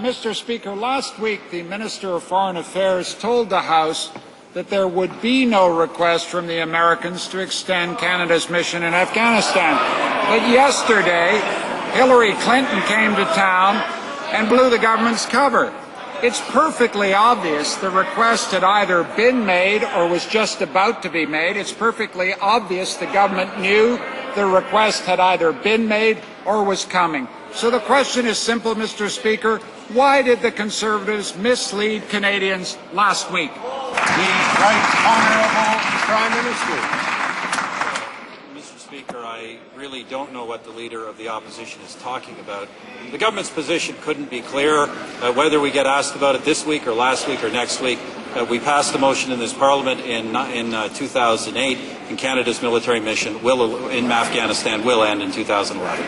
Mr. Speaker, last week the Minister of Foreign Affairs told the House that there would be no request from the Americans to extend Canada's mission in Afghanistan. But yesterday, Hillary Clinton came to town and blew the government's cover. It's perfectly obvious the request had either been made or was just about to be made. It's perfectly obvious the government knew the request had either been made or was coming. So the question is simple, Mr. Speaker. Why did the Conservatives mislead Canadians last week? The Right Honourable Prime Minister. Mr. Speaker, I really don't know what the Leader of the Opposition is talking about. The government's position couldn't be clearer. Whether we get asked about it this week or last week or next week, we passed a motion in this Parliament in 2008, and Canada's military mission in Afghanistan will end in 2011.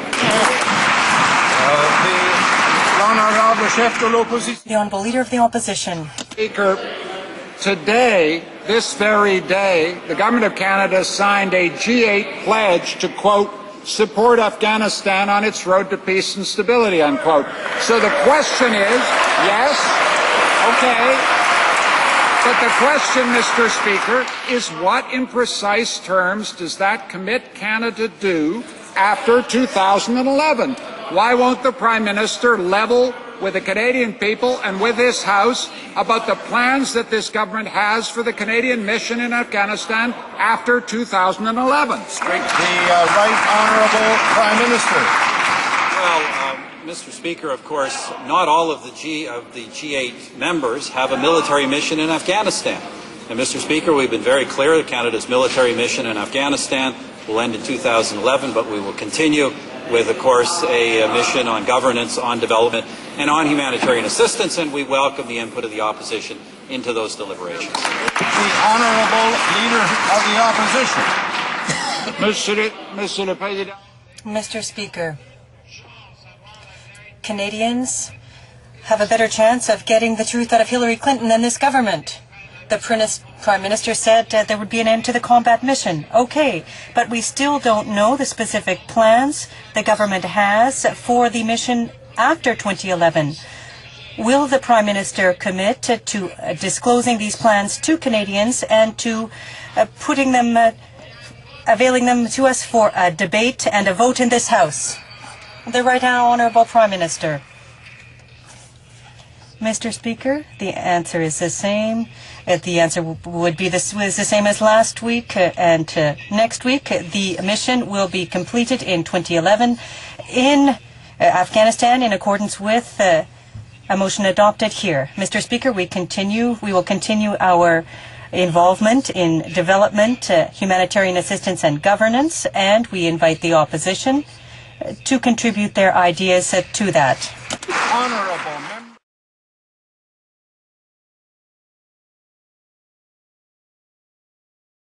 The Honourable Leader of the Opposition. Speaker, today, this very day, the Government of Canada signed a G8 pledge to, quote, support Afghanistan on its road to peace and stability, unquote. So the question is, yes, okay, but the question, Mr. Speaker, is what in precise terms does that commit Canada do after 2011? Why won't the Prime Minister level with the Canadian people and with this House about the plans that this government has for the Canadian mission in Afghanistan after 2011? The Right Honourable Prime Minister. Well, Mr. Speaker, of course, not all of the G8 members have a military mission in Afghanistan. And, Mr. Speaker, we've been very clear that Canada's military mission in Afghanistan will end in 2011, but we will continue with, of course, a mission on governance, on development, and on humanitarian assistance, and we welcome the input of the opposition into those deliberations. The Honourable Leader of the Opposition. Mr. Speaker, Canadians have a better chance of getting the truth out of Hillary Clinton than this government. The Prime Minister said there would be an end to the combat mission. Okay, but we still don't know the specific plans the government has for the mission after 2011. Will the Prime Minister commit to disclosing these plans to Canadians and to availing them to us for a debate and a vote in this House? The Right Honourable Prime Minister. Mr. Speaker, the answer is the same. The answer would be the same as last week and next week. The mission will be completed in 2011 in Afghanistan in accordance with a motion adopted here. Mr. Speaker, we will continue our involvement in development, humanitarian assistance and governance, and we invite the opposition to contribute their ideas to that. Honourable